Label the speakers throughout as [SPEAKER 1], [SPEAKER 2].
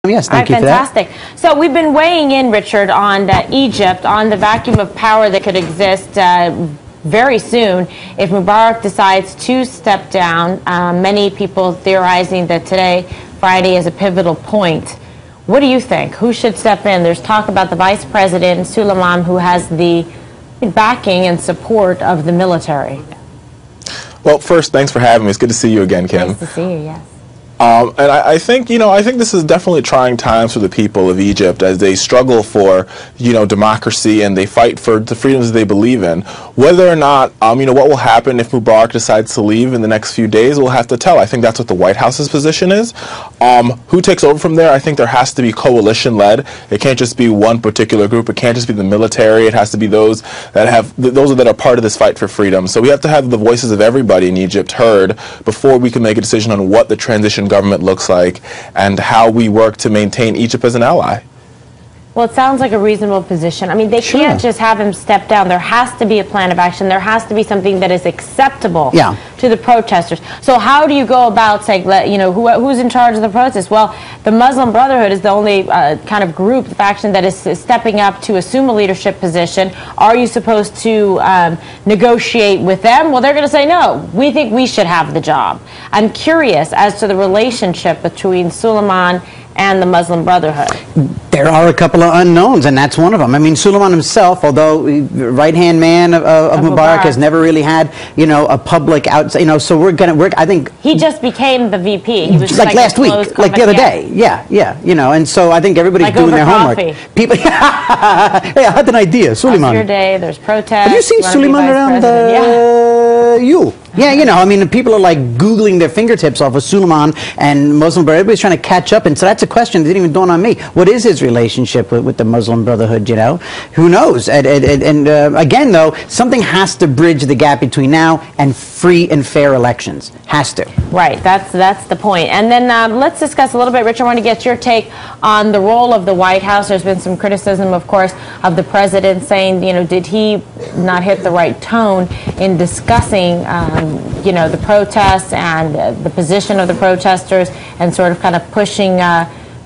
[SPEAKER 1] Yes, thank you for that.
[SPEAKER 2] Fantastic. So we've been weighing in, Richard, on Egypt, on the vacuum of power that could exist very soon if Mubarak decides to step down. Many people theorizing that today, Friday, is a pivotal point. What do you think? Who should step in? There's talk about the vice president, Suleiman, who has the backing and support of the military.
[SPEAKER 3] Well, first, thanks for having me. It's good to see you again, Kim.
[SPEAKER 2] Nice to see you, yes.
[SPEAKER 3] And I think, I think this is definitely trying times for the people of Egypt as they struggle for, democracy, and they fight for the freedoms that they believe in. Whether or not, what will happen if Mubarak decides to leave in the next few days, we'll have to tell. I think that's what the White House's position is. Who takes over from there? I think there has to be coalition-led. It can't just be one particular group. It can't just be the military. It has to be those that are part of this fight for freedom. So we have to have the voices of everybody in Egypt heard before we can make a decision on what the transition government looks like and how we work to maintain Egypt as an ally.
[SPEAKER 2] Well, it sounds like a reasonable position. I mean, they can't just have him step down. There has to be a plan of action. There has to be something that is acceptable to the protesters. So how do you go about saying, who's in charge of the protests? Well, the Muslim Brotherhood is the only kind of group, the faction that is stepping up to assume a leadership position. Are you supposed to negotiate with them? Well, they're going to say, no, we think we should have the job. I'm curious as to the relationship between Suleiman and the Muslim Brotherhood.
[SPEAKER 1] There are a couple of unknowns, and that's one of them. I mean, Suleiman himself, although right-hand man of Mubarak, has never really had, a public outside, so I think...
[SPEAKER 2] He just became the VP. He was
[SPEAKER 1] like last week, like the other day. Yeah, and so I think everybody's doing their homework. People, hey, I had an idea, Suleiman.
[SPEAKER 2] How's your day? There's protests.
[SPEAKER 1] Have you seen Suleiman around you? Yeah, I mean, people are like Googling their fingertips off of Suleiman and Muslim Brotherhood. Everybody's trying to catch up, and so that's a question that didn't even dawn on me. What is his relationship with the Muslim Brotherhood, Who knows? And again, though, something has to bridge the gap between now and free and fair elections. Has to.
[SPEAKER 2] Right, that's the point. And then let's discuss a little bit, Richard, I want to get your take on the role of the White House. There's been some criticism, of course, of the president saying, did he not hit the right tone in discussing the protests and the position of the protesters and sort of kind of pushing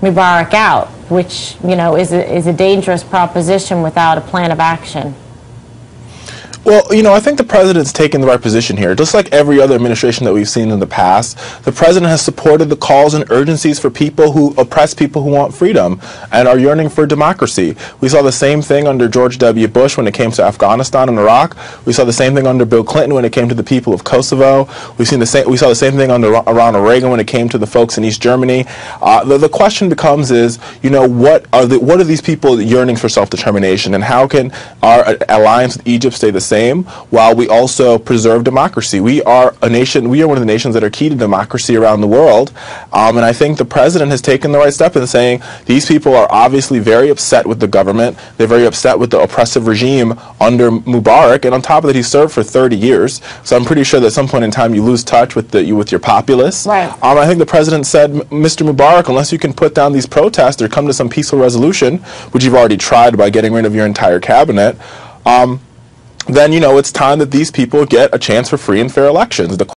[SPEAKER 2] Mubarak out, which, is a dangerous proposition without a plan of action.
[SPEAKER 3] Well, I think the president's taken the right position here. Just like every other administration that we've seen in the past, the president has supported the calls and urgencies for people who oppress people who want freedom and are yearning for democracy. We saw the same thing under George W. Bush when it came to Afghanistan and Iraq. We saw the same thing under Bill Clinton when it came to the people of Kosovo. We saw the same thing under Ronald Reagan when it came to the folks in East Germany. The question becomes what are these people yearning for self-determination, and how can our alliance with Egypt stay the same while we also preserve democracy? We are a nation. We are one of the nations that are key to democracy around the world, and I think the president has taken the right step in saying these people are obviously very upset with the government. They're very upset with the oppressive regime under Mubarak, and on top of that, he served for 30 years. So I'm pretty sure that at some point in time you lose touch with your populace.
[SPEAKER 2] Right.
[SPEAKER 3] I think the president said, Mr. Mubarak, unless you can put down these protests or come to some peaceful resolution, which you've already tried by getting rid of your entire cabinet, then it's time that these people get a chance for free and fair elections.